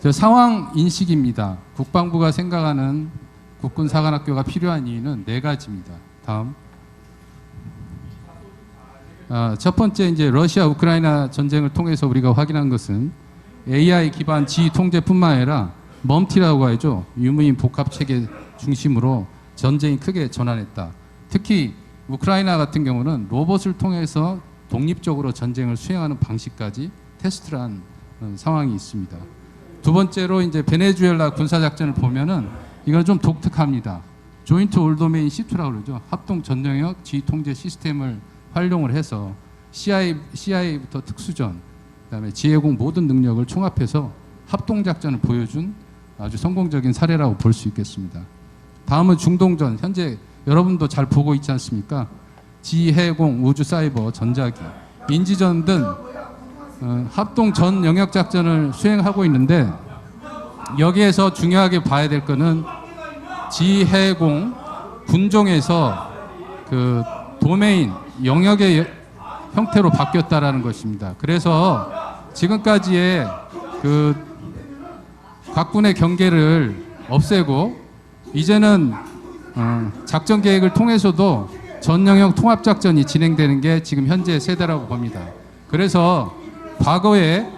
저 상황 인식입니다. 국방부가 생각하는 국군 사관학교가 필요한 이유는 네 가지입니다. 다음. 첫 번째 이제 러시아 우크라이나 전쟁을 통해서 우리가 확인한 것은 AI 기반 지휘 통제뿐만 아니라 멈티라고 하죠. 유무인 복합 체계 중심으로 전쟁이 크게 전환했다. 특히 우크라이나 같은 경우는 로봇을 통해서 독립적으로 전쟁을 수행하는 방식까지 테스트를 한 상황이 있습니다. 두 번째로 이제 베네수엘라 군사작전을 보면은 이건 좀 독특합니다. 조인트 올 도메인 C2라고 그러죠. 합동 전 영역 지휘 통제 시스템을 활용을 해서 CIA부터 특수전, 그다음에 지해공 모든 능력을 총합해서 합동작전을 보여준 아주 성공적인 사례라고 볼 수 있겠습니다. 다음은 중동전. 현재 여러분도 잘 보고 있지 않습니까? 지해공, 우주, 사이버, 전자기, 인지전 등 합동 전 영역 작전을 수행하고 있는데 여기에서 중요하게 봐야 될 것은 지해공, 군종에서 그 도메인, 영역의 형태로 바뀌었다라는 것입니다. 그래서 지금까지의 그 각군의 경계를 없애고 이제는 작전 계획을 통해서도 전 영역 통합 작전이 진행되는 게 지금 현재 세대라고 봅니다. 그래서 과거에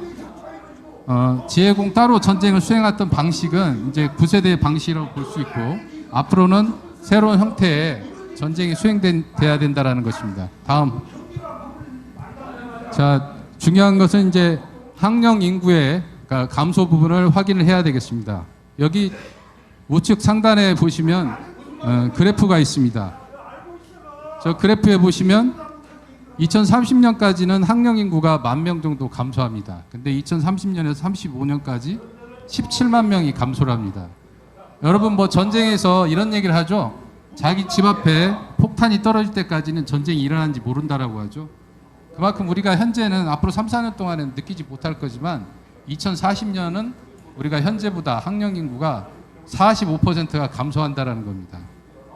지해공 따로 전쟁을 수행했던 방식은 이제 9세대의 방식이라고 볼 수 있고 앞으로는 새로운 형태의 전쟁이 수행돼야 된다라는 것입니다. 다음. 자, 중요한 것은 이제 학령 인구의 감소 부분을 확인을 해야 되겠습니다. 여기 우측 상단에 보시면 그래프가 있습니다. 저 그래프에 보시면 2030년까지는 학령 인구가 10,000명 정도 감소합니다. 근데 2030년에서 35년까지 17만 명이 감소를 합니다. 여러분 뭐 전쟁에서 이런 얘기를 하죠. 자기 집 앞에 폭탄이 떨어질 때까지는 전쟁이 일어나는지 모른다라고 하죠. 그만큼 우리가 현재는 앞으로 3, 4년 동안은 느끼지 못할 거지만 2040년은 우리가 현재보다 학령 인구가 45%가 감소한다라는 겁니다.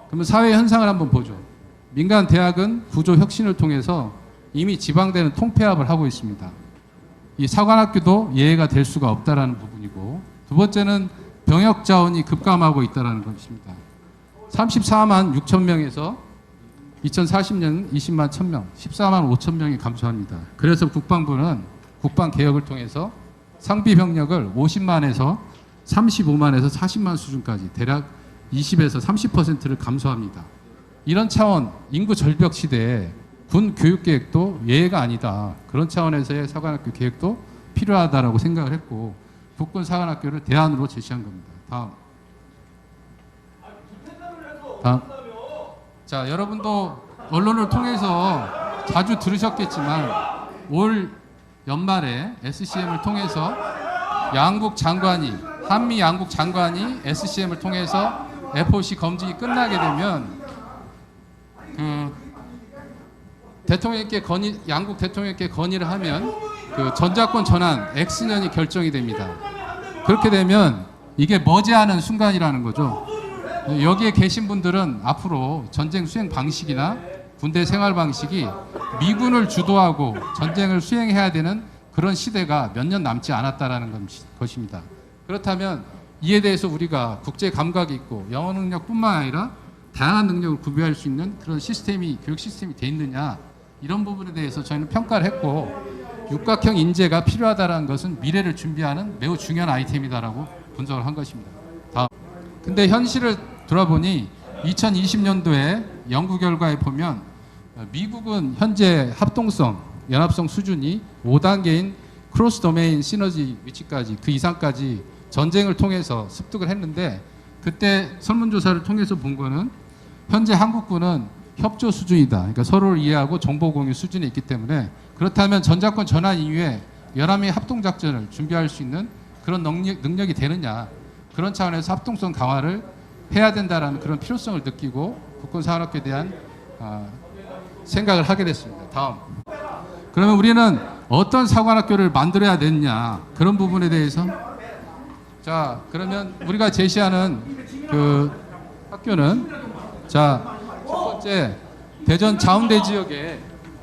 그러면 사회 현상을 한번 보죠. 민간 대학은 구조 혁신을 통해서 이미 지방대는 통폐합을 하고 있습니다. 이 사관학교도 예외가 될 수가 없다라는 부분이고, 두 번째는 병역 자원이 급감하고 있다라는 것입니다. 34만 6천 명에서 2040년 20만 1,000명, 14만 5천 명이 감소합니다. 그래서 국방부는 국방 개혁을 통해서 상비 병력을 50만에서 35만에서 40만 수준까지 대략 20에서 30%를 감소합니다. 이런 차원, 인구 절벽 시대에 군 교육 계획도 예외가 아니다. 그런 차원에서의 사관학교 계획도 필요하다라고 생각을 했고 국군 사관학교를 대안으로 제시한 겁니다. 다음. 자, 여러분도 언론을 통해서 자주 들으셨겠지만 올 연말에 SCM을 통해서 한미 양국 장관이 SCM을 통해서 FOC 검증이 끝나게 되면 양국 대통령께 건의를 하면 그 전자권 전환 X년이 결정이 됩니다. 그렇게 되면 이게 머지않은 순간이라는 거죠. 여기에 계신 분들은 앞으로 전쟁 수행 방식이나 군대 생활 방식이 미군을 주도하고 전쟁을 수행해야 되는 그런 시대가 몇 년 남지 않았다라는 것입니다. 그렇다면 이에 대해서 우리가 국제 감각이 있고 영어 능력뿐만 아니라 다양한 능력을 구비할 수 있는 그런 시스템이, 교육 시스템이 돼 있느냐, 이런 부분에 대해서 저희는 평가를 했고 육각형 인재가 필요하다는 것은 미래를 준비하는 매우 중요한 아이템이다라고 분석을 한 것입니다. 다음. 근데 현실을 돌아보니 2020년도에 연구 결과에 보면 미국은 현재 합동성, 연합성 수준이 5단계인 크로스 도메인 시너지 위치까지, 그 이상까지 전쟁을 통해서 습득을 했는데, 그때 설문조사를 통해서 본 거는 현재 한국군은 협조 수준이다. 그러니까 서로를 이해하고 정보 공유 수준이 있기 때문에, 그렇다면 전자권 전환 이후에 연합의 합동작전을 준비할 수 있는 그런 능력이 되느냐, 그런 차원에서 합동성 강화를 해야 된다라는 그런 필요성을 느끼고 국군사관학교에 대한 생각을 하게 됐습니다. 다음. 그러면 우리는 어떤 사관학교를 만들어야 되느냐, 그런 부분에 대해서, 자, 그러면 우리가 제시하는 그 학교는, 자, 첫 번째 대전 자운대 지역에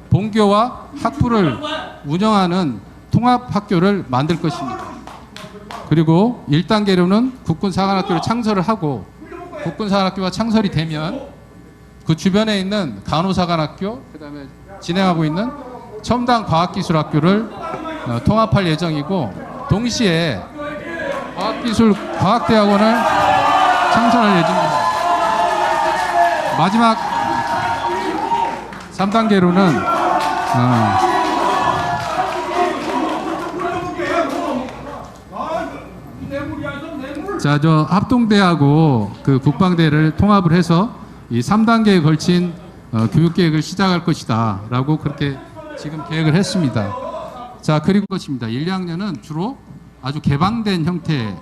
본교와 학부를 운영하는 통합학교를 만들 것입니다. 그리고 1단계로는 국군사관학교를 창설을 하고 국군사관학교가 창설이 되면 그 주변에 있는 간호사관학교, 그다음에 진행하고 있는 첨단 과학기술학교를 통합할 예정이고 동시에 과학대학원을 창설할 예정입니다. 마지막 3단계로는 저 합동대하고 그 국방대를 통합을 해서 이 3단계에 걸친 교육 계획을 시작할 것이다 라고 그렇게 지금 계획을 했습니다. 자, 그리고 것입니다. 1, 2학년은 주로 아주 개방된 형태의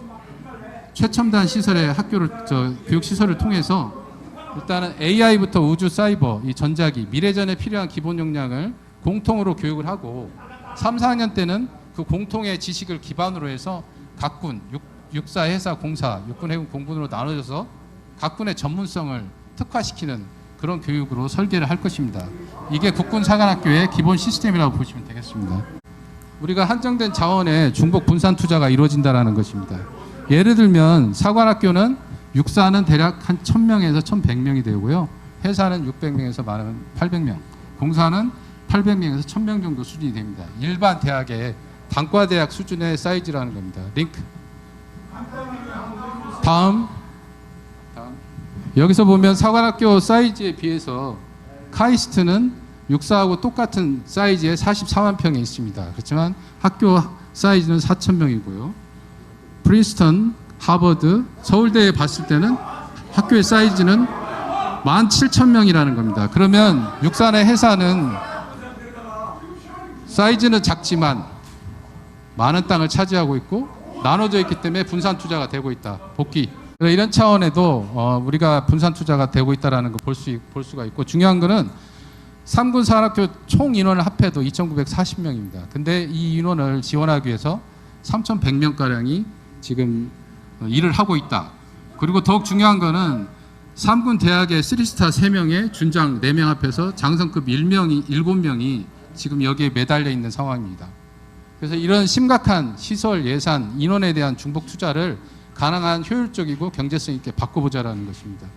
최첨단 시설의 교육 시설을 통해서 일단은 AI부터 우주, 사이버, 이 전자기, 미래전에 필요한 기본 역량을 공통으로 교육을 하고 3, 4학년 때는 그 공통의 지식을 기반으로 해서 각 군, 육사, 해사, 공사, 육군, 해군, 공군으로 나눠져서 각 군의 전문성을 특화시키는 그런 교육으로 설계를 할 것입니다. 이게 국군사관학교의 기본 시스템이라고 보시면 되겠습니다. 우리가 한정된 자원의 중복 분산 투자가 이루어진다는 것입니다. 예를 들면 사관학교는 육사는 대략 한 1000명에서 1100명이 되고요. 해사는 600명에서 많으면 800명, 공사는 800명에서 1000명 정도 수준이 됩니다. 일반 대학의 단과대학 수준의 사이즈라는 겁니다. 링크. 다음. 여기서 보면 사관학교 사이즈에 비해서 카이스트는 육사하고 똑같은 사이즈의 44만 평에 있습니다. 그렇지만 학교 사이즈는 4,000명이고요. 프린스턴, 하버드, 서울대에 봤을 때는 학교의 사이즈는 17,000명이라는 겁니다. 그러면 육사나 해사는 사이즈는 작지만 많은 땅을 차지하고 있고 나눠져 있기 때문에 분산 투자가 되고 있다. 복귀. 이런 차원에도 우리가 분산 투자가 되고 있다는 거 볼 수가 있고 중요한 거는 3군 사관학교 총 인원을 합해도 2,940명입니다. 근데 이 인원을 지원하기 위해서 3,100명가량이 지금 일을 하고 있다. 그리고 더욱 중요한 거는 3군 대학의 3스타 3명에 준장 4명 앞에서 장성급 7명이 지금 여기에 매달려 있는 상황입니다. 그래서 이런 심각한 시설, 예산, 인원에 대한 중복 투자를 가능한 효율적이고 경제성 있게 바꿔보자라는 것입니다.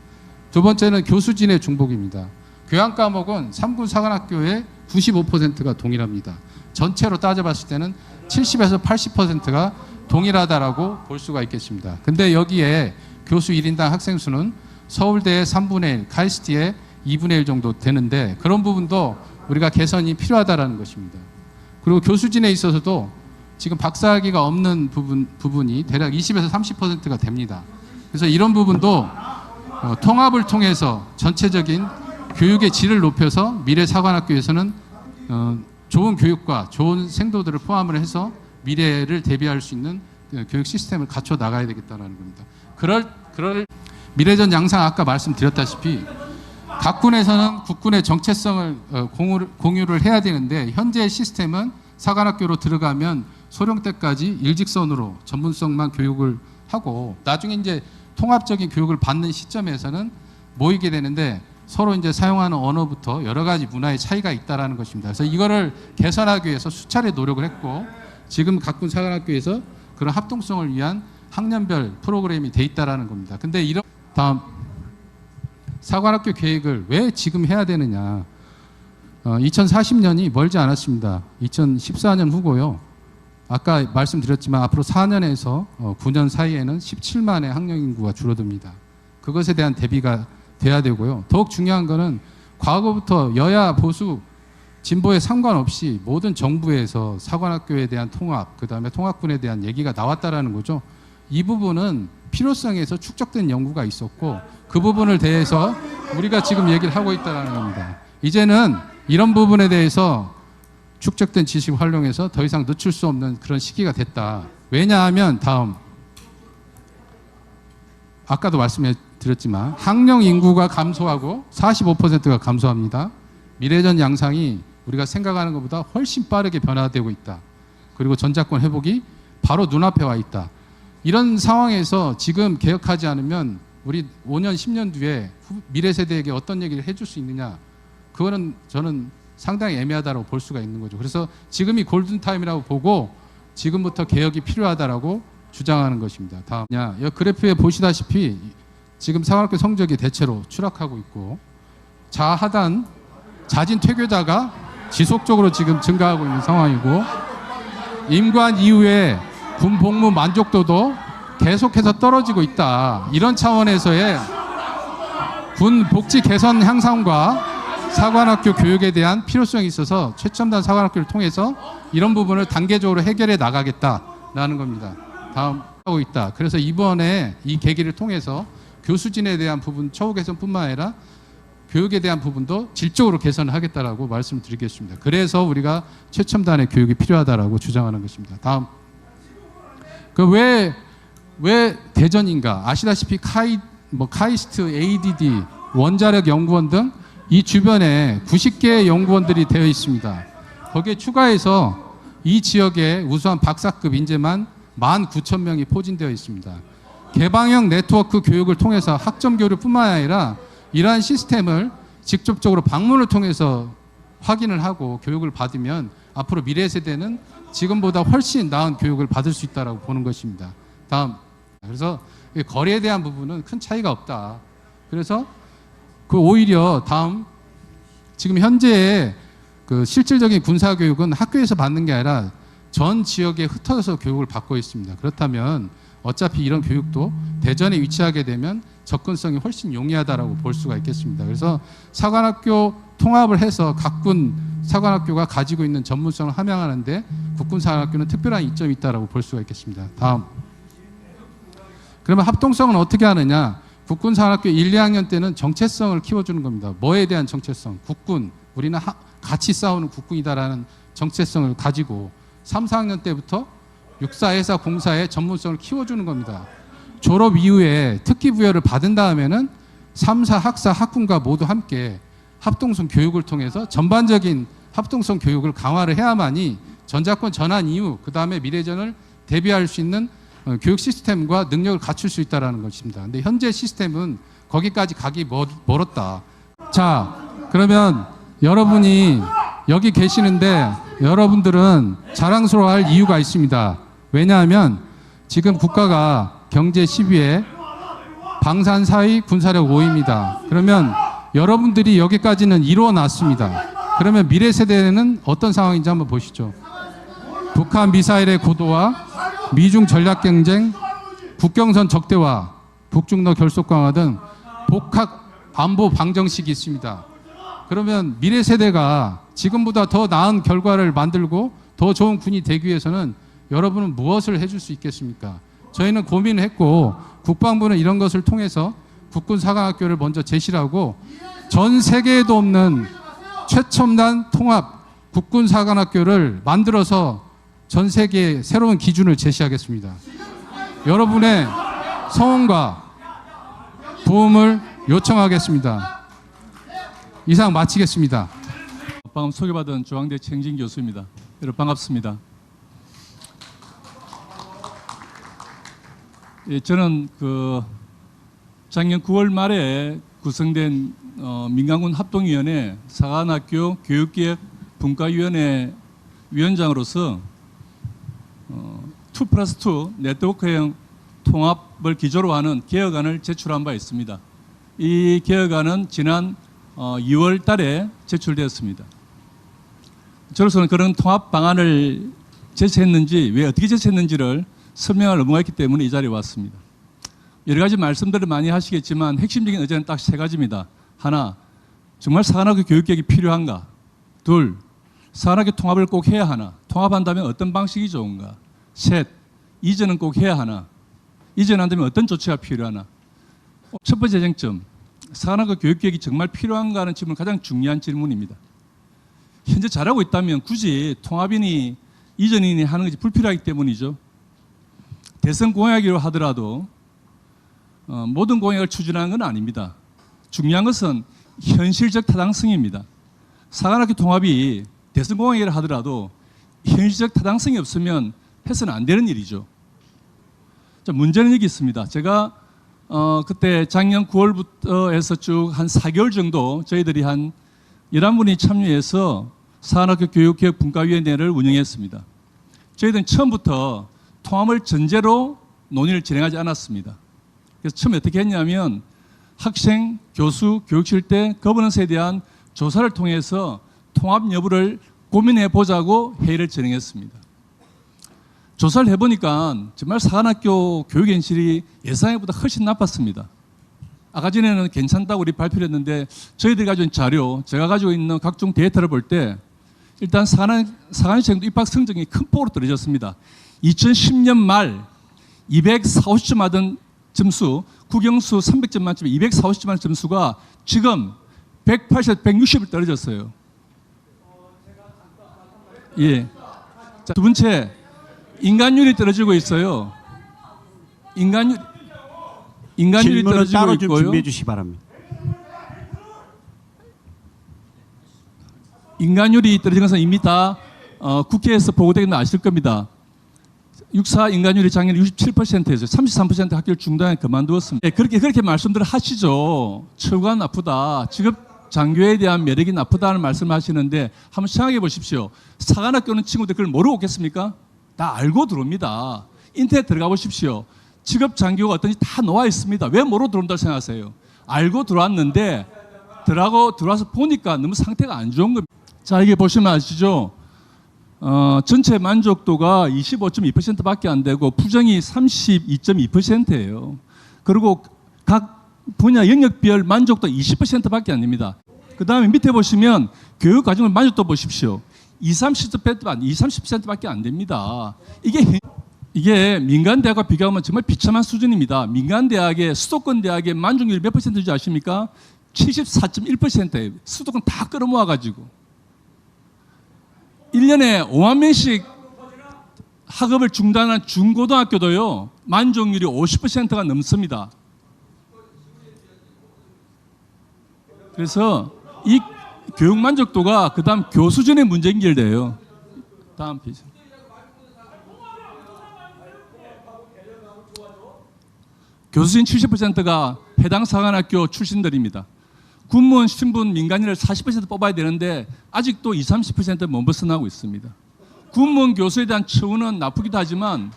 두 번째는 교수진의 중복입니다. 교양 과목은 3군 사관학교의 95%가 동일합니다. 전체로 따져봤을 때는 70에서 80%가 동일하다라고 볼 수가 있겠습니다. 근데 여기에 교수 1인당 학생 수는 서울대의 3분의 1, 카이스트의 2분의 1 정도 되는데 그런 부분도 우리가 개선이 필요하다라는 것입니다. 그리고 교수진에 있어서도 지금 박사학위가 없는 부분이 대략 20에서 30%가 됩니다. 그래서 이런 부분도 통합을 통해서 전체적인 교육의 질을 높여서 미래 사관학교에서는 좋은 교육과 좋은 생도들을 포함을 해서 미래를 대비할 수 있는 교육 시스템을 갖춰 나가야 되겠다는 겁니다. 그럴 미래전 양상 아까 말씀드렸다시피 각 군에서는 국군의 정체성을 공유를 해야 되는데 현재 시스템은 사관학교로 들어가면 소령 때까지 일직선으로 전문성만 교육을 하고 나중에 이제 통합적인 교육을 받는 시점에서는 모이게 되는데 서로 이제 사용하는 언어부터 여러 가지 문화의 차이가 있다라는 것입니다. 그래서 이거를 개선하기 위해서 수차례 노력을 했고 지금 각군 사관학교에서 그런 합동성을 위한 학년별 프로그램이 돼 있다라는 겁니다. 근데 이런 다음 사관학교 계획을 왜 지금 해야 되느냐? 2040년이 멀지 않았습니다. 2014년 후고요. 아까 말씀드렸지만 앞으로 4년에서 9년 사이에는 17만의 학령 인구가 줄어듭니다. 그것에 대한 대비가 돼야 되고요. 더욱 중요한 거는 과거부터 여야 보수 진보에 상관없이 모든 정부에서 사관학교에 대한 통합, 그다음에 통합군에 대한 얘기가 나왔다라는 거죠. 이 부분은 필요성에서 축적된 연구가 있었고 그 부분을 대해서 우리가 지금 얘기를 하고 있다는 겁니다. 이제는 이런 부분에 대해서 축적된 지식을 활용해서 더 이상 늦출 수 없는 그런 시기가 됐다. 왜냐하면 다음 아까도 말씀드렸지만 학령 인구가 감소하고 45%가 감소합니다. 미래전 양상이 우리가 생각하는 것보다 훨씬 빠르게 변화되고 있다. 그리고 전작권 회복이 바로 눈앞에 와 있다. 이런 상황에서 지금 개혁하지 않으면 우리 5년, 10년 뒤에 미래 세대에게 어떤 얘기를 해줄 수 있느냐. 그거는 저는 상당히 애매하다고 볼 수가 있는 거죠. 그래서 지금이 골든타임이라고 보고 지금부터 개혁이 필요하다라고 주장하는 것입니다. 다음, 이 그래프에 보시다시피 지금 사관학교 성적이 대체로 추락하고 있고 자하단 자진 퇴교자가 지속적으로 지금 증가하고 있는 상황이고 임관 이후에 군 복무 만족도도 계속해서 떨어지고 있다. 이런 차원에서의 군 복지 개선 향상과 사관학교 교육에 대한 필요성이 있어서 최첨단 사관학교를 통해서 이런 부분을 단계적으로 해결해 나가겠다라는 겁니다. 다음 하고 있다. 그래서 이번에 이 계기를 통해서 교수진에 대한 부분 처우 개선뿐만 아니라 교육에 대한 부분도 질적으로 개선을 하겠다라고 말씀을 드리겠습니다. 그래서 우리가 최첨단의 교육이 필요하다라고 주장하는 것입니다. 다음. 왜 대전인가? 아시다시피 카이스트, ADD, 원자력 연구원 등 이 주변에 90개의 연구원들이 되어 있습니다. 거기에 추가해서 이 지역에 우수한 박사급 인재만 19,000명이 포진되어 있습니다. 개방형 네트워크 교육을 통해서 학점 교류뿐만 아니라 이러한 시스템을 직접적으로 방문을 통해서 확인을 하고 교육을 받으면 앞으로 미래 세대는 지금보다 훨씬 나은 교육을 받을 수 있다고 보는 것입니다. 다음. 그래서 거리에 대한 부분은 큰 차이가 없다. 그래서 오히려 다음 지금 현재의 실질적인 군사 교육은 학교에서 받는 게 아니라 전 지역에 흩어져서 교육을 받고 있습니다. 그렇다면 어차피 이런 교육도 대전에 위치하게 되면 접근성이 훨씬 용이하다라고 볼 수가 있겠습니다. 그래서 사관학교 통합을 해서 각군 사관학교가 가지고 있는 전문성을 함양하는데 국군사관학교는 특별한 이점이 있다라고 볼 수가 있겠습니다. 다음. 그러면 합동성은 어떻게 하느냐? 국군사관학교 1, 2학년 때는 정체성을 키워주는 겁니다. 뭐에 대한 정체성? 국군, 우리는 같이 싸우는 국군이다라는 정체성을 가지고 3, 4학년 때부터 육사회사, 공사의 전문성을 키워주는 겁니다. 졸업 이후에 특기 부여를 받은 다음에는 3, 4 학사, 학군과 모두 함께 합동성 교육을 통해서 전반적인 합동성 교육을 강화를 해야만이 전자권 전환 이후 그 다음에 미래전을 대비할 수 있는 교육 시스템과 능력을 갖출 수 있다는 것입니다. 근데 현재 시스템은 거기까지 가기 멀었다. 자, 그러면 여러분이 여기 계시는데 여러분들은 자랑스러워할 이유가 있습니다. 왜냐하면 지금 국가가 경제 10위에 방산 4위, 군사력 5위입니다. 그러면 여러분들이 여기까지는 이루어놨습니다. 그러면 미래 세대는 어떤 상황인지 한번 보시죠. 북한 미사일의 고도화, 미중 전략 경쟁, 국경선 적대화, 북중러 결속 강화 등 복합 안보 방정식이 있습니다. 그러면 미래 세대가 지금보다 더 나은 결과를 만들고 더 좋은 군이 되기 위해서는 여러분은 무엇을 해줄 수 있겠습니까? 저희는 고민을 했고 국방부는 이런 것을 통해서 국군사관학교를 먼저 제시를 하고 전 세계에도 없는 최첨단 통합 국군사관학교를 만들어서 전 세계에 새로운 기준을 제시하겠습니다. 여러분의 성원과 도움을 요청하겠습니다. 이상 마치겠습니다. 방금 소개받은 중앙대 최행진 교수입니다. 여러분 반갑습니다. 예, 저는 작년 9월 말에 구성된 민간군 합동위원회 사관학교 교육기획 분과위원회 위원장으로서 2+2 네트워크형 통합을 기조로 하는 개혁안을 제출한 바 있습니다. 이 개혁안은 지난 2월 달에 제출되었습니다. 저로서는 그런 통합 방안을 제시했는지 왜 어떻게 제시했는지를 설명할 의무가 있기 때문에 이 자리에 왔습니다. 여러 가지 말씀들을 많이 하시겠지만 핵심적인 의제는 딱 세 가지입니다. 하나, 정말 사관학교 교육계획이 필요한가? 둘, 사관학교 통합을 꼭 해야 하나? 통합한다면 어떤 방식이 좋은가? 셋, 이전은 꼭 해야 하나? 이전한다면 어떤 조치가 필요하나? 첫 번째 쟁점, 사관학교 교육계획이 정말 필요한가 하는 질문은 가장 중요한 질문입니다. 현재 잘하고 있다면 굳이 통합이니 이전이니 하는 것이 불필요하기 때문이죠. 대선 공약이라 하더라도 모든 공약을 추진하는 건 아닙니다. 중요한 것은 현실적 타당성입니다. 사관학교 통합이 대선 공약이라 하더라도 현실적 타당성이 없으면 해서는 안 되는 일이죠. 자, 문제는 여기 있습니다. 제가 그때 작년 9월부터 해서 쭉 한 4개월 정도 저희들이 한 11분이 참여해서 사관학교 교육개혁 분과위원회를 운영했습니다. 저희들은 처음부터 통합을 전제로 논의를 진행하지 않았습니다. 그래서 처음에 어떻게 했냐면 학생, 교수, 교육실대, 거버넌스에 대한 조사를 통해서 통합 여부를 고민해 보자고 회의를 진행했습니다. 조사를 해보니까 정말 사관학교 교육 현실이 예상보다 훨씬 나빴습니다. 아까 전에는 괜찮다고 우리 발표를 했는데 저희들이 가지고 있는 자료, 제가 가지고 있는 각종 데이터를 볼 때 일단 사관학생도 입학 성적이 큰 폭으로 떨어졌습니다. 2010년 말 240점 하던 점수, 국영수 300점 만점에 240점 하던 점수가 지금 180, 160을 떨어졌어요. 예. 자, 두 번째, 인간율이 떨어지고 있어요. 인간율이 질문을 떨어지고 따로 좀 있고요. 준비해 주시기 바랍니다. 인간율이 떨어진 것은 이미 다 국회에서 보고되긴 아실 겁니다. 6사 인간율이 작년 67%에서 33% 학교를 중단에 그만두었습니다. 네, 그렇게 말씀들 하시죠. 처우가 나쁘다. 직업 장교에 대한 매력이 나쁘다는 말씀을 하시는데 한번 생각해 보십시오. 사관학교는 친구들 그걸 모르고 오겠습니까? 다 알고 들어옵니다. 인터넷 들어가 보십시오. 직업 장교가 어떤지 다 나와 있습니다. 왜 모르고 들어온다고 생각하세요? 알고 들어왔는데 들어와서 보니까 너무 상태가 안 좋은 겁니다. 자, 이게 보시면 아시죠? 전체 만족도가 25.2%밖에 안 되고 부정이 32.2%예요. 그리고 각 분야 영역별 만족도 20%밖에 안 됩니다. 그 다음에 밑에 보시면 교육 과정을 만족도 보십시오. 30%밖에 안 됩니다. 이게 민간 대학과 비교하면 정말 비참한 수준입니다. 민간 대학의 수도권 대학의 만족률이 몇 %인지 아십니까? 74.1%예요. 수도권 다 끌어모아 가지고 1년에 5만 명씩 학업을 중단한 중고등학교도요. 만족률이 50%가 넘습니다. 그래서 이 교육 만족도가 그다음 교수진의 문제 연결돼요. 다음 페이지. 교수진 70%가 해당 사관학교 출신들입니다. 군무원, 신분, 민간인을 40% 뽑아야 되는데 아직도 20, 30% 못 벗어나고 있습니다. 군무원 교수에 대한 처우는 나쁘기도 하지만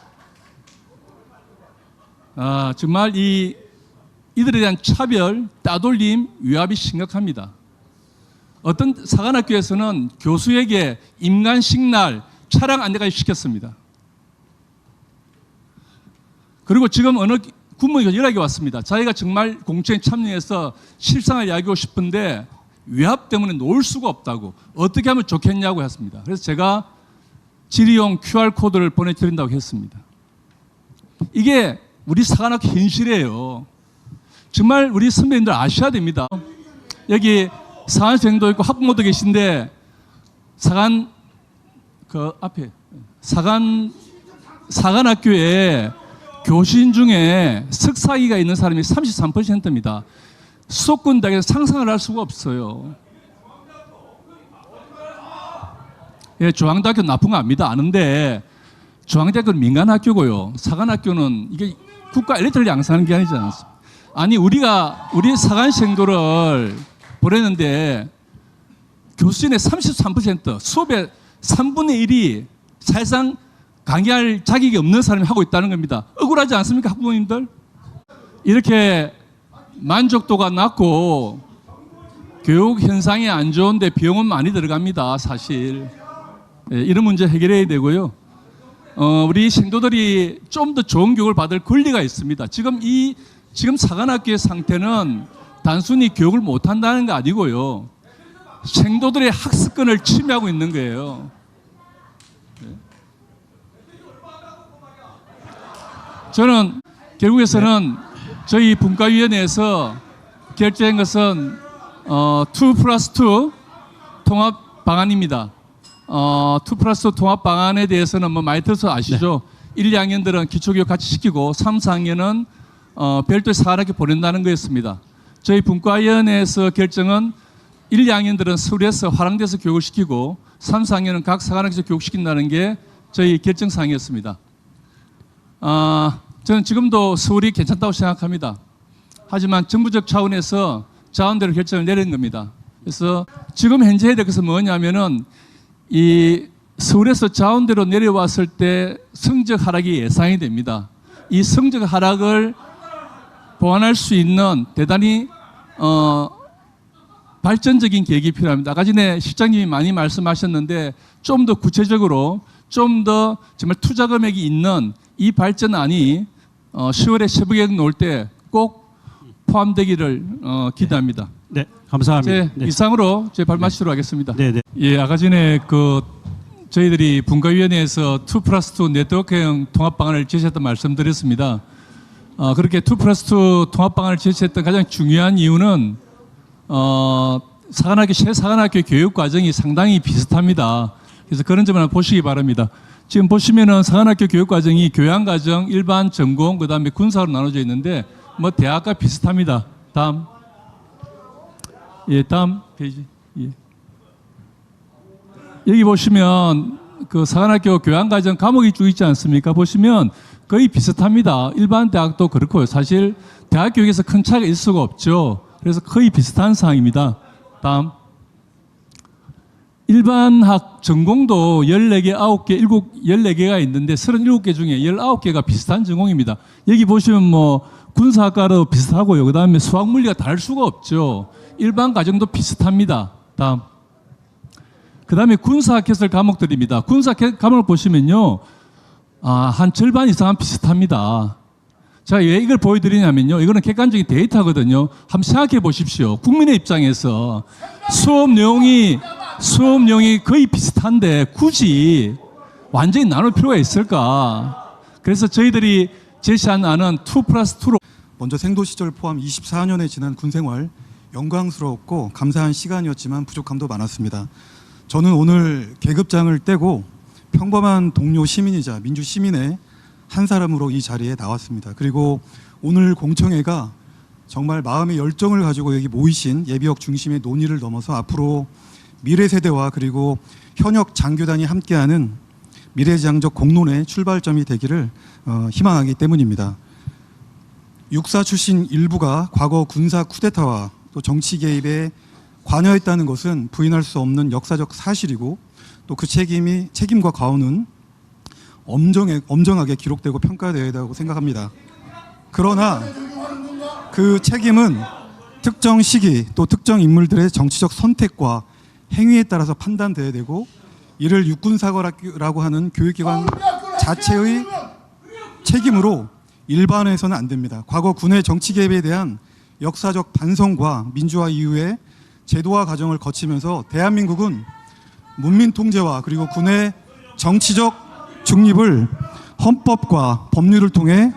정말 이들에 대한 차별, 따돌림, 위압이 심각합니다. 어떤 사관학교에서는 교수에게 임간식날, 차량 안내까지 시켰습니다. 그리고 지금 어느 군무원이 연락이 왔습니다. 자기가 정말 공청에 참여해서 실상을 이야기하고 싶은데 위압 때문에 놓을 수가 없다고 어떻게 하면 좋겠냐고 했습니다. 그래서 제가 질의용 QR코드를 보내드린다고 했습니다. 이게 우리 사관학교 현실이에요. 정말 우리 선배님들 아셔야 됩니다. 여기 사관생도 있고 학부모도 계신데 사관학교에 교신 중에 석사기가 있는 사람이 33%입니다. 수도권 대학에서 상상을 할 수가 없어요. 예, 중앙대학교 나쁜 거 압니다. 아는데 중앙대학교는 민간학교고요. 사관학교는 이게 국가 엘리트를 양성하는 게 아니지 않습니까? 아니 우리 사관생도를 보냈는데 교수진의 33% 수업의 3분의 1이 사실상 강의할 자격이 없는 사람이 하고 있다는 겁니다. 억울하지 않습니까, 학부모님들? 이렇게 만족도가 낮고 교육 현상이 안 좋은데 비용은 많이 들어갑니다, 사실. 예, 이런 문제 해결해야 되고요. 우리 생도들이 좀 더 좋은 교육을 받을 권리가 있습니다. 지금 사관학교의 상태는 단순히 교육을 못한다는 거 아니고요. 생도들의 학습권을 침해하고 있는 거예요. 저는 결국에서는 저희 분과위원회에서 결정한 것은 2+2 통합 방안입니다. 2+2 통합 방안에 대해서는 뭐 많이 들어서 아시죠? 1, 2학년들은 기초교육 같이 시키고 3, 4학년은 별도의 사관학교 보낸다는 거였습니다. 저희 분과위원회에서 결정은 1, 2학년들은 서울에서 화랑대에서 교육을 시키고 3, 4학년은 각 사관학교에서 교육시킨다는 게 저희 결정사항이었습니다. 저는 지금도 서울이 괜찮다고 생각합니다. 하지만 정부적 차원에서 자원대로 결정을 내린 겁니다. 그래서 지금 현재 해야 될 것은 뭐냐면은 이 서울에서 자원대로 내려왔을 때 성적 하락이 예상이 됩니다. 이 성적 하락을 보완할 수 있는 대단히 발전적인 계획이 필요합니다. 아까 전에 실장님이 많이 말씀하셨는데 좀 더 구체적으로 좀 더 정말 투자 금액이 있는 이 발전안이 10월에 세부계획 나올 때 꼭 포함되기를 기대합니다. 네, 감사합니다. 네. 이상으로 제 발마치도록 하겠습니다. 네, 네. 예, 아까 전에 저희들이 분과위원회에서 2+2 네트워크형 통합 방안을 제시했던 말씀드렸습니다. 그렇게 2+2 통합 방안을 제시했던 가장 중요한 이유는 새 사관학교 교육 과정이 상당히 비슷합니다. 그래서 그런 점을 보시기 바랍니다. 지금 보시면은 사관학교 교육 과정이 교양 과정, 일반 전공, 그다음에 군사로 나눠져 있는데 뭐 대학과 비슷합니다. 다음. 예, 다음 페이지. 예. 여기 보시면 그 사관학교 교양과정 과목이 쭉 있지 않습니까? 보시면 거의 비슷합니다. 일반 대학도 그렇고요. 사실 대학 교육에서 큰 차이가 있을 수가 없죠. 그래서 거의 비슷한 사항입니다. 다음. 일반학 전공도 14개, 14개가 있는데 37개 중에 19개가 비슷한 전공입니다. 여기 보시면 뭐 군사학과도 비슷하고요. 그 다음에 수학 물리가 다를 수가 없죠. 일반 과정도 비슷합니다. 다음. 그 다음에 군사학개설 과목들입니다. 군사학개설 과목을 보시면요. 한 절반 이상은 비슷합니다. 자, 왜 이걸 보여드리냐면요. 이거는 객관적인 데이터거든요. 한번 생각해 보십시오. 국민의 입장에서 수업 내용이 거의 비슷한데 굳이 완전히 나눌 필요가 있을까? 그래서 저희들이 제시한 안은 2+2로 먼저 생도 시절 포함 24년의 지난 군 생활 영광스러웠고 감사한 시간이었지만 부족함도 많았습니다. 저는 오늘 계급장을 떼고 평범한 동료 시민이자 민주 시민의 한 사람으로 이 자리에 나왔습니다. 그리고 오늘 공청회가 정말 마음의 열정을 가지고 여기 모이신 예비역 중심의 논의를 넘어서 앞으로 미래 세대와 그리고 현역 장교단이 함께하는 미래지향적 공론의 출발점이 되기를 희망하기 때문입니다. 육사 출신 일부가 과거 군사 쿠데타와 또 정치 개입에 관여했다는 것은 부인할 수 없는 역사적 사실이고 또 그 책임과 과오는 엄정하게 기록되고 평가되어야 한다고 생각합니다. 그러나 그 책임은 특정 시기 또 특정 인물들의 정치적 선택과 행위에 따라서 판단되어야 되고 이를 육군사관학교라고 하는 교육기관 자체의 책임으로 일반화해서는 안 됩니다. 과거 군의 정치 개입에 대한 역사적 반성과 민주화 이후에 제도화 과정을 거치면서 대한민국은 문민 통제와 그리고 군의 정치적 중립을 헌법과 법률을 통해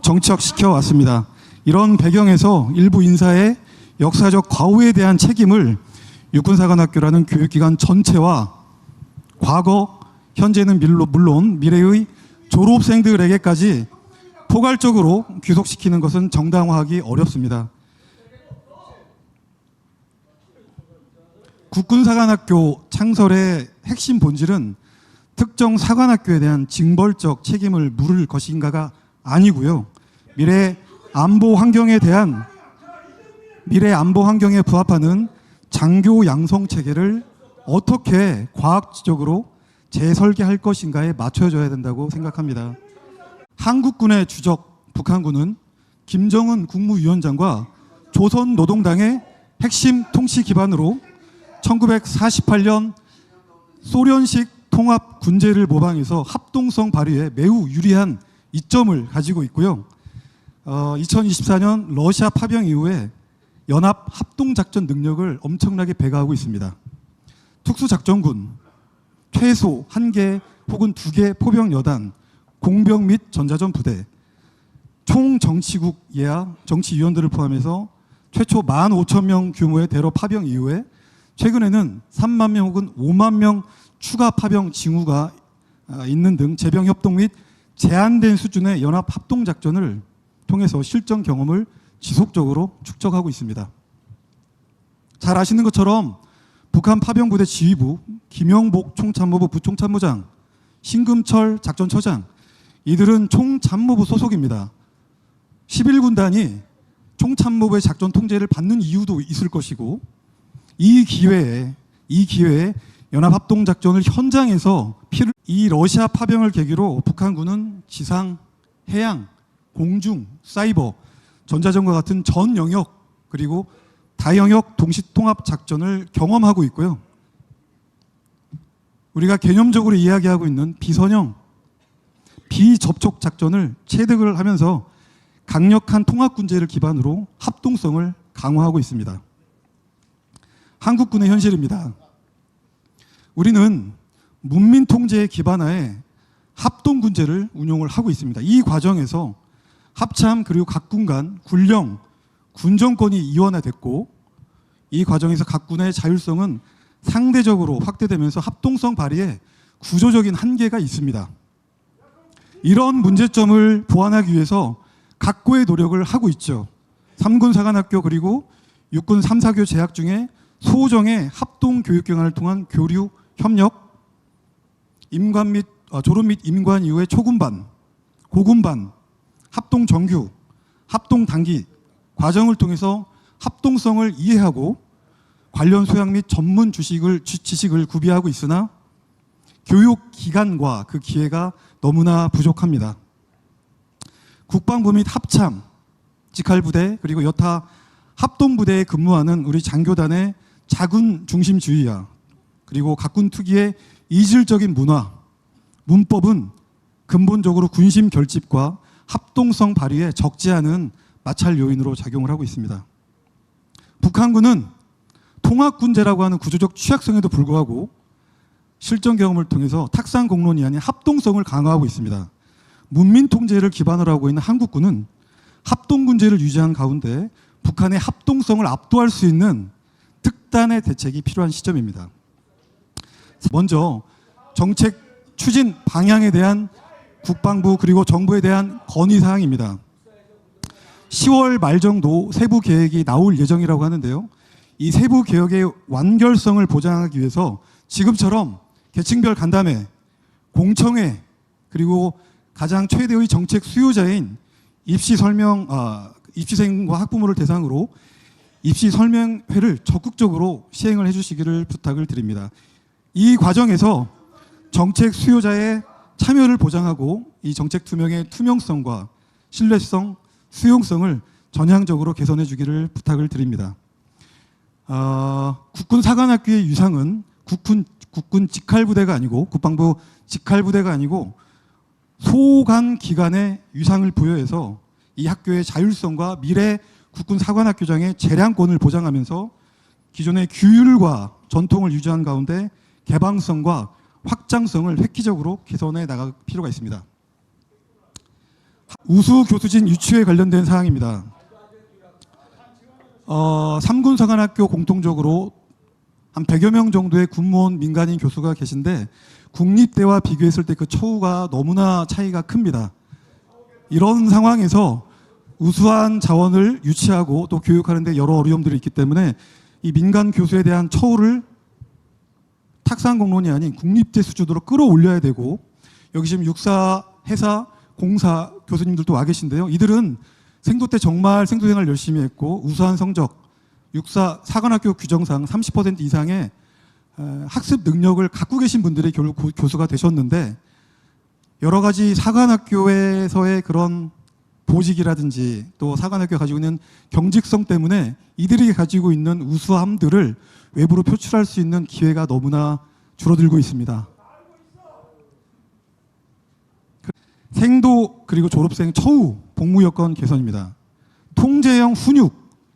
정착시켜 왔습니다. 이런 배경에서 일부 인사의 역사적 과오에 대한 책임을 육군사관학교라는 교육기관 전체와 과거, 현재는 물론 미래의 졸업생들에게까지 포괄적으로 귀속시키는 것은 정당화하기 어렵습니다. 국군사관학교 창설의 핵심 본질은 특정 사관학교에 대한 징벌적 책임을 물을 것인가가 아니고요. 미래 안보 환경에 부합하는 장교 양성 체계를 어떻게 과학적으로 재설계할 것인가에 맞춰져야 된다고 생각합니다. 한국군의 주적 북한군은 김정은 국무위원장과 조선노동당의 핵심 통치 기반으로 1948년 소련식 통합 군제를 모방해서 합동성 발휘에 매우 유리한 이점을 가지고 있고요. 2024년 러시아 파병 이후에 연합 합동작전 능력을 엄청나게 배가하고 있습니다. 특수작전군, 최소 1개 혹은 2개 포병 여단, 공병 및 전자전 부대, 총정치국 예하 정치위원들을 포함해서 최초 15,000명 규모의 대러 파병 이후에 최근에는 3만 명 혹은 5만 명 추가 파병 징후가 있는 등 재병 협동 및 제한된 수준의 연합 합동 작전을 통해서 실전 경험을 지속적으로 축적하고 있습니다. 잘 아시는 것처럼 북한 파병부대 지휘부, 김영복 총참모부 부총참모장, 신금철 작전처장, 이들은 총참모부 소속입니다. 11군단이 총참모부의 작전 통제를 받는 이유도 있을 것이고 이 기회에 연합합동작전을 현장에서 이 러시아 파병을 계기로 북한군은 지상, 해양, 공중, 사이버, 전자전과 같은 전 영역 그리고 다영역 동시통합 작전을 경험하고 있고요. 우리가 개념적으로 이야기하고 있는 비선형, 비접촉 작전을 체득을 하면서 강력한 통합군제를 기반으로 합동성을 강화하고 있습니다. 한국군의 현실입니다. 우리는 문민 통제의 기반하에 합동군제를 운용을 하고 있습니다. 이 과정에서 합참 그리고 각 군 간 군령, 군정권이 이원화됐고 이 과정에서 각 군의 자율성은 상대적으로 확대되면서 합동성 발휘에 구조적인 한계가 있습니다. 이런 문제점을 보완하기 위해서 각고의 노력을 하고 있죠. 3군 사관학교 그리고 6군 3, 4교 재학 중에 소정의 합동 교육 경환을 통한 교류, 협력, 임관 및 졸업 및 임관 이후의 초군반, 고군반, 합동 정규, 합동 단기 과정을 통해서 합동성을 이해하고 관련 소양 및 전문 지식을 구비하고 있으나 교육 기간과 그 기회가 너무나 부족합니다. 국방부 및 합참, 직할부대 그리고 여타 합동부대에 근무하는 우리 장교단의 자군 중심주의야 그리고 각군 특유의 이질적인 문화, 문법은 근본적으로 군심 결집과 합동성 발휘에 적지 않은 마찰 요인으로 작용을 하고 있습니다. 북한군은 통합군제라고 하는 구조적 취약성에도 불구하고 실전 경험을 통해서 탁상 공론이 아닌 합동성을 강화하고 있습니다. 문민 통제를 기반으로 하고 있는 한국군은 합동군제를 유지한 가운데 북한의 합동성을 압도할 수 있는 특단의 대책이 필요한 시점입니다. 먼저 정책 추진 방향에 대한 국방부 그리고 정부에 대한 건의사항입니다. 10월 말 정도 세부 계획이 나올 예정이라고 하는데요. 이 세부 개혁의 완결성을 보장하기 위해서 지금처럼 계층별 간담회, 공청회 그리고 가장 최대의 정책 수요자인 입시생과 학부모를 대상으로 입시 설명회를 적극적으로 시행을 해주시기를 부탁을 드립니다. 이 과정에서 정책 수요자의 참여를 보장하고 이 정책 투명의 투명성과 신뢰성, 수용성을 전향적으로 개선해 주기를 부탁을 드립니다. 국군 사관학교의 유상은 국군 직할부대가 아니고 국방부 직할부대가 아니고 소관 기관의 유상을 부여해서 이 학교의 자율성과 미래 국군 사관학교장의 재량권을 보장하면서 기존의 규율과 전통을 유지한 가운데 개방성과 확장성을 획기적으로 개선해 나갈 필요가 있습니다. 우수 교수진 유치에 관련된 사항입니다. 3군 사관학교 공통적으로 한 100여 명 정도의 군무원 민간인 교수가 계신데 국립대와 비교했을 때 그 처우가 너무나 차이가 큽니다. 이런 상황에서 우수한 자원을 유치하고 또 교육하는 데 여러 어려움들이 있기 때문에 이 민간 교수에 대한 처우를 탁상 공론이 아닌 국립대 수준으로 끌어올려야 되고 여기 지금 육사, 해사, 공사 교수님들도 와 계신데요. 이들은 생도 때 정말 생도 생활 열심히 했고 우수한 성적, 육사 사관학교 규정상 30% 이상의 학습 능력을 갖고 계신 분들이 결국 교수가 되셨는데 여러 가지 사관학교에서의 그런 보직이라든지 또 사관학교가 가지고 있는 경직성 때문에 이들이 가지고 있는 우수함들을 외부로 표출할 수 있는 기회가 너무나 줄어들고 있습니다. 생도 그리고 졸업생 처우 복무 여건 개선입니다. 통제형 훈육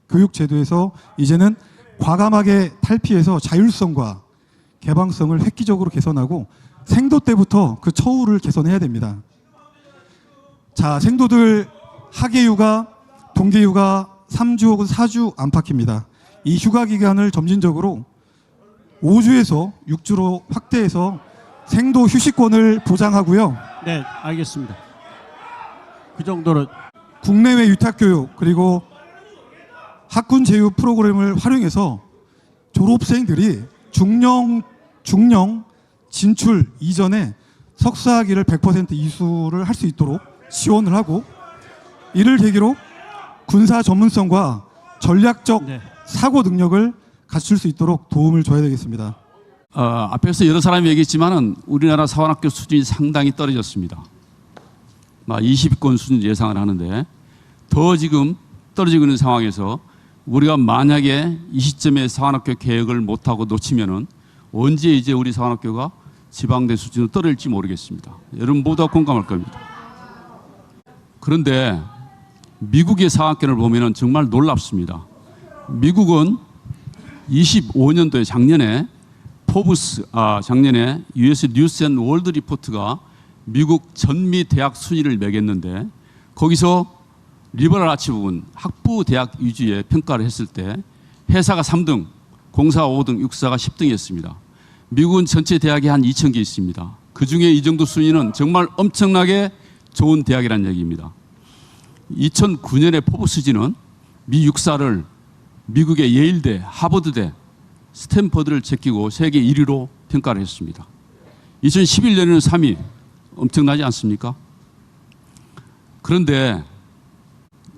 교육 제도에서 이제는 과감하게 탈피해서 자율성과 개방성을 획기적으로 개선하고 생도 때부터 그 처우를 개선해야 됩니다. 자, 생도들 학예휴가, 동계휴가 3주 혹은 4주 안팎입니다. 이 휴가 기간을 점진적으로 5주에서 6주로 확대해서 생도 휴식권을 보장하고요. 네, 알겠습니다. 그 정도로 국내외 위탁교육 그리고 학군 제휴 프로그램을 활용해서 졸업생들이 중령 진출 이전에 석사학위를 100% 이수를 할 수 있도록 지원을 하고 이를 계기로 군사 전문성과 전략적 네. 사고 능력을 갖출 수 있도록 도움을 줘야 되겠습니다. 앞에서 여러 사람이 얘기했지만은 우리나라 사관학교 수준이 상당히 떨어졌습니다. 20위권 수준 예상을 하는데 더 지금 떨어지고 있는 상황에서 우리가 만약에 이 시점에 사관학교 개혁을 못하고 놓치면은 언제 이제 우리 사관학교가 지방대 수준으로 떨어질지 모르겠습니다. 여러분 모두가 공감할 겁니다. 그런데 미국의 사관학교를 보면은 정말 놀랍습니다. 미국은 25년도에 작년에 작년에 US 뉴스 앤 월드 리포트가 미국 전미 대학 순위를 매겼는데 거기서 리버럴 아치 부분 학부 대학 위주의 평가를 했을 때 회사가 3등, 공사가 5등, 육사가 10등이었습니다. 미국은 전체 대학이 한 2,000개 있습니다. 그중에 이 정도 순위는 정말 엄청나게 좋은 대학이라는 얘기입니다. 2009년에 포브스지는 미 육사를 미국의 예일대, 하버드대, 스탠퍼드를 제끼고 세계 1위로 평가를 했습니다. 2011년에는 3위, 엄청나지 않습니까? 그런데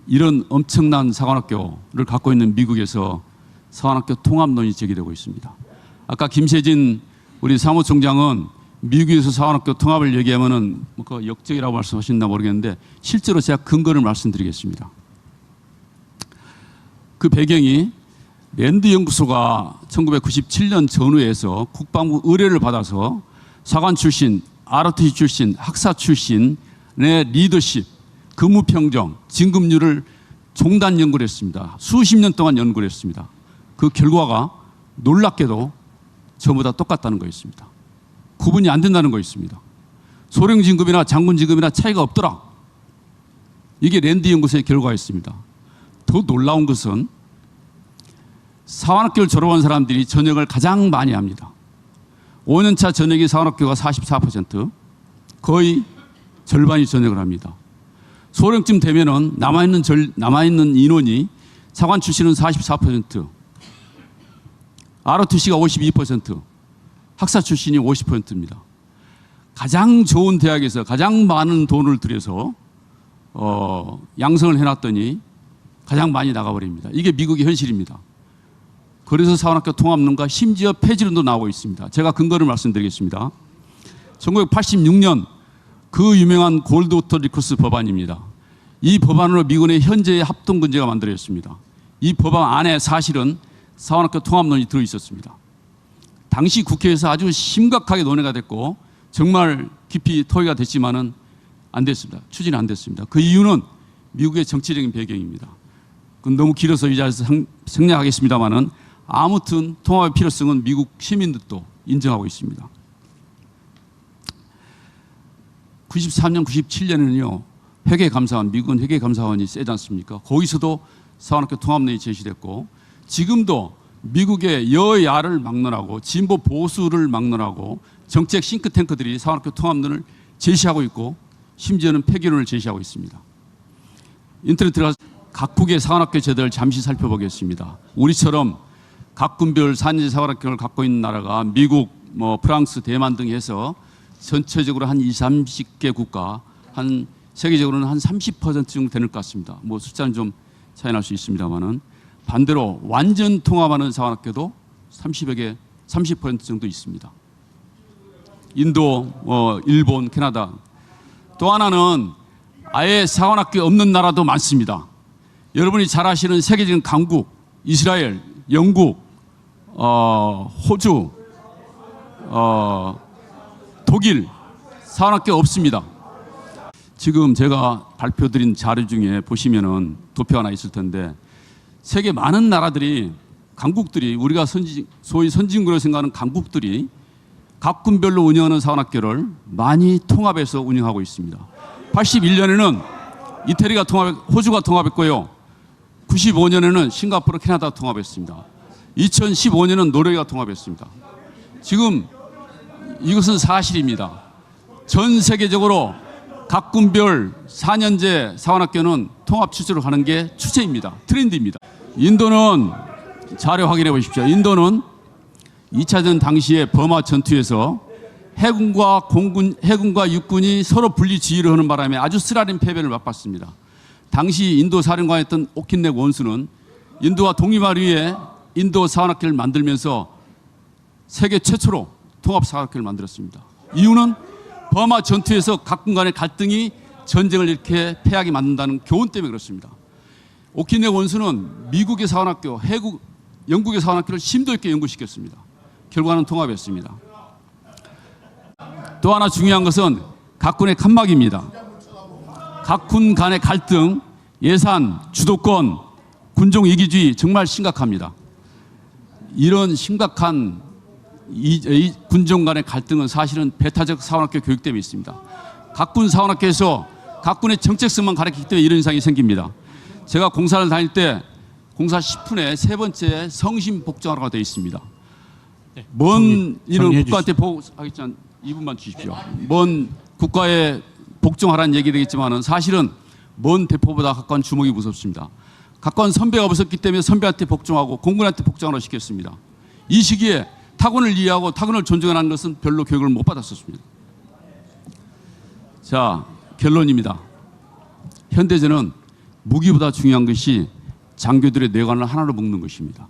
이런 엄청난 사관학교를 갖고 있는 미국에서 사관학교 통합론이 제기되고 있습니다. 아까 김세진 우리 사무총장은 미국에서 사관학교 통합을 얘기하면은 그 역적이라고 말씀하셨나 모르겠는데 실제로 제가 근거를 말씀드리겠습니다. 그 배경이 랜드 연구소가 1997년 전후에서 국방부 의뢰를 받아서 사관 출신, ROTC 출신, 학사 출신의 리더십, 근무평정, 진급률을 종단 연구를 했습니다. 수십 년 동안 연구를 했습니다. 그 결과가 놀랍게도 전부 다 똑같다는 거였습니다. 구분이 안 된다는 거였습니다. 소령 진급이나 장군 진급이나 차이가 없더라. 이게 랜드 연구소의 결과였습니다. 더 놀라운 것은 사관학교를 졸업한 사람들이 전역을 가장 많이 합니다. 5년차 전역이 사관학교가 44%, 거의 절반이 전역을 합니다. 소령쯤 되면은 남아있는 인원이 사관 출신은 44%, ROTC가 52%, 학사 출신이 50%입니다. 가장 좋은 대학에서 가장 많은 돈을 들여서 양성을 해놨더니 가장 많이 나가버립니다. 이게 미국의 현실입니다. 그래서 사관학교 통합론과 심지어 폐지론도 나오고 있습니다. 제가 근거를 말씀드리겠습니다. 1986년 그 유명한 골드워터 리코스 법안입니다. 이 법안으로 미군의 현재의 합동군제가 만들어졌습니다. 이 법안 안에 사실은 사관학교 통합론이 들어있었습니다. 당시 국회에서 아주 심각하게 논의가 됐고 정말 깊이 토의가 됐지만은 안 됐습니다. 추진이 안 됐습니다. 그 이유는 미국의 정치적인 배경입니다. 그건 너무 길어서 이 자리에서 생략하겠습니다만은 아무튼 통합의 필요성은 미국 시민들도 인정하고 있습니다. 93년, 97년에는요, 회계감사원, 미군 회계감사원이 세지 않습니까? 거기서도 사관학교 통합론이 제시됐고, 지금도 미국의 여야를 막론하고, 진보 보수를 막론하고, 정책 싱크탱크들이 사관학교 통합론을 제시하고 있고, 심지어는 폐기론을 제시하고 있습니다. 인터넷 들어가서 각국의 사관학교 제도를 잠시 살펴보겠습니다. 우리처럼 각 군별 4년제 사관학교를 갖고 있는 나라가 미국, 프랑스, 대만 등 해서 전체적으로 한 20, 30개 국가, 한 세계적으로는 한 30% 정도 되는 것 같습니다. 숫자는 좀 차이 날 수 있습니다만은 반대로 완전 통합하는 사관학교도 30여 개, 30% 정도 있습니다. 인도, 일본, 캐나다. 또 하나는 아예 사관학교 없는 나라도 많습니다. 여러분이 잘 아시는 세계적인 강국, 이스라엘, 영국, 호주, 독일, 사관학교 없습니다. 지금 제가 발표드린 자료 중에 보시면은 도표 하나 있을 텐데 세계 많은 나라들이, 강국들이, 우리가 소위 선진국으로 생각하는 강국들이 각 군별로 운영하는 사관학교를 많이 통합해서 운영하고 있습니다. 81년에는 이태리가 호주가 통합했고요. 95년에는 싱가포르, 캐나다 통합했습니다. 2015년은 노르웨이가 통합했습니다. 지금 이것은 사실입니다. 전 세계적으로 각 군별 4년제 사관학교는 통합 추세로 가는 게 추세입니다. 트렌드입니다. 인도는 자료 확인해 보십시오. 인도는 2차전 당시에 버마 전투에서 해군과 육군이 서로 분리 지휘를 하는 바람에 아주 쓰라린 패배를 맛봤습니다. 당시 인도 사령관이었던 오킨넥 원수는 인도와 독립하기 위해 인도 사관학교를 만들면서 세계 최초로 통합 사관학교를 만들었습니다. 이유는 버마 전투에서 각군 간의 갈등이 전쟁을 이렇게 패하게 만든다는 교훈 때문에 그렇습니다. 오키네 원수는 미국의 사관학교, 영국의 사관학교를 심도 있게 연구시켰습니다. 결과는 통합했습니다. 또 하나 중요한 것은 각군의 칸막입니다. 각군 간의 갈등, 예산, 주도권, 군종 이기주의 정말 심각합니다. 이런 심각한 이 군종 간의 갈등은 사실은 배타적 사관학교 교육 때문에 있습니다. 각군 사관학교에서 각군의 정책성만 가르치기 때문에 이런 현상이 생깁니다. 제가 공사를 다닐 때 공사 10분에 세 번째 성심 복종하라고 되어 있습니다. 먼 이런 국가한테 하겠지만 2분만 주십시오. 먼 국가에 복종하라는 얘기 되겠지만은 사실은 먼 대포보다 가까운 주먹이 무섭습니다. 가까운 선배가 무섭기 때문에 선배한테 복종하고 공군한테 복종하라고 시켰습니다. 이 시기에 타군을 이해하고 타군을 존중하는 것은 별로 교육을 못 받았었습니다. 자, 결론입니다. 현대전은 무기보다 중요한 것이 장교들의 뇌관을 하나로 묶는 것입니다.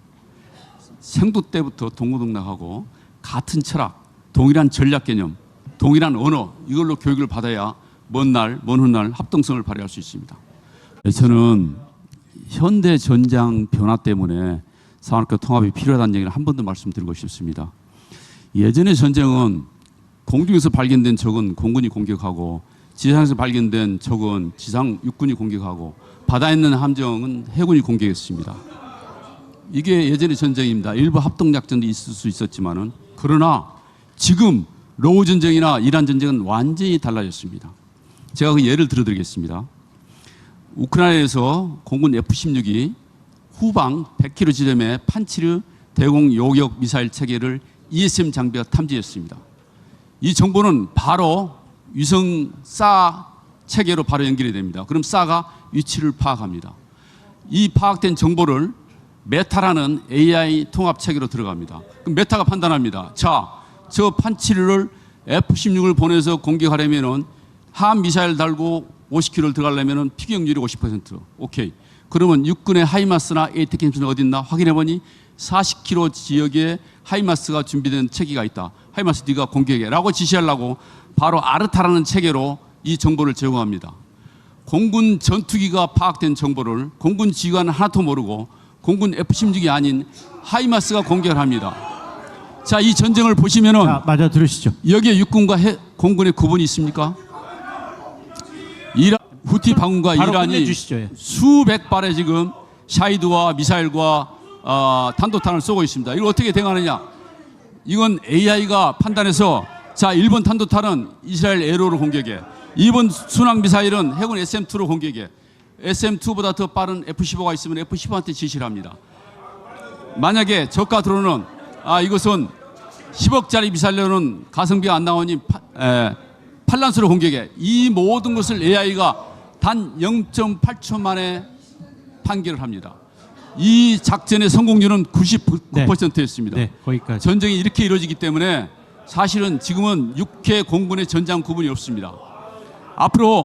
생도 때부터 동고동락하고 같은 철학, 동일한 전략 개념, 동일한 언어 이걸로 교육을 받아야 먼 훗날 합동성을 발휘할 수 있습니다. 저는 현대 전장 변화 때문에 사관학교 통합이 필요하다는 얘기를 한 번 더 말씀드리고 싶습니다. 예전의 전쟁은 공중에서 발견된 적은 공군이 공격하고 지상에서 발견된 적은 지상 육군이 공격하고 바다에 있는 함정은 해군이 공격했습니다. 이게 예전의 전쟁입니다. 일부 합동작전도 있을 수 있었지만은 그러나 지금 로우 전쟁이나 이란 전쟁은 완전히 달라졌습니다. 제가 그 예를 들어드리겠습니다. 우크라이나에서 공군 F-16이 후방 100km 지점에 판치르 대공 요격 미사일 체계를 ESM 장비가 탐지했습니다. 이 정보는 바로 위성 사 체계로 바로 연결이 됩니다. 그럼 사가 위치를 파악합니다. 이 파악된 정보를 메타라는 AI 통합 체계로 들어갑니다. 그럼 메타가 판단합니다. 자, 저 판치르를 F-16을 보내서 공격하려면은 함 미사일 달고 50km를 들어가려면은 피격률이 50%. 오케이. 그러면 육군의 하이마스나 에이테캠스는 어디 있나 확인해보니 40km 지역에 하이마스가 준비된 체계가 있다. 하이마스 네가 공격해 라고 지시하려고 바로 아르타라는 체계로 이 정보를 제공합니다. 공군 전투기가 파악된 정보를 공군 지휘관은 하나도 모르고 공군 F-16이 아닌 하이마스가 공격을 합니다. 자, 이 전쟁을 보시면은 맞아 들으시죠. 여기에 육군과 공군의 구분이 있습니까? 후티 반군과 이란이 끝내주시죠. 예. 수백 발의 지금 샤이드와 미사일과 탄도탄을 쏘고 있습니다. 이거 어떻게 대응하느냐? 이건 AI가 판단해서 자, 1번 탄도탄은 이스라엘 에로로 공격해. 2번 순항 미사일은 해군 SM-2로 공격해. SM-2보다 더 빠른 F-15가 있으면 F-15한테 지시를 합니다. 만약에 저가 드론은 이것은 10억짜리 미사일로는 가성비가 안 나오니 팔란스로 공격해. 이 모든 것을 AI가 단 0.8초 만에 판결을 합니다. 이 작전의 성공률은 99%였습니다. 네, 거기까지. 전쟁이 이렇게 이루어지기 때문에 사실은 지금은 육해 공군의 전장 구분이 없습니다. 앞으로